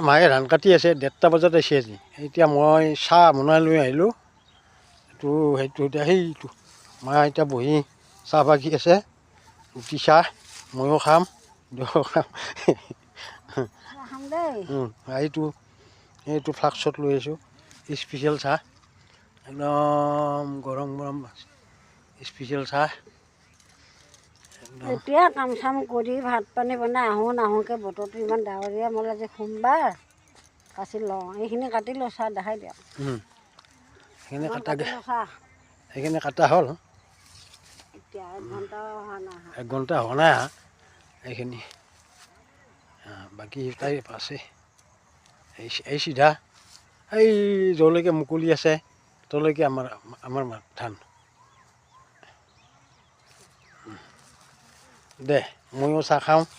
মায়ে ধান কাটি আছে 1:30 বজাত আহিছে আজি এতিয়া মই চাহ বনাই লৈ আহিলোঁ সেইটো এতিয়া সেইটো মা এতিয়া বহি চাহ বাগি আছে ৰুটি চাহ ময়ো খাম দেউও খাম এইটো ফ্লাক্সত লৈ আছোঁ স্পেচিয়েল চাহ একদম গৰম গৰম স্পেচিয়েল চাহ এতিয়া কাম চাম কৰি ভাত পানী বনাই নাহোঁকৈ বতৰটো ইমান ডাৱৰীয়া মই আজি সোমবাৰ কাচি লওঁ এইখিনি কাটি লওঁ চাহ দেখাই দিয়ক সেইখিনি কাটা হ'ল এতিয়া 1 ঘণ্টাও অহা নাই 1 ঘণ্টা হোৱা নাই এইখিনি বাকী তাই আছে এই চিধা এই যলৈকে মুকলি আছে তলৈকে আমাৰ ধান দে ময়ো চাহ খাওঁ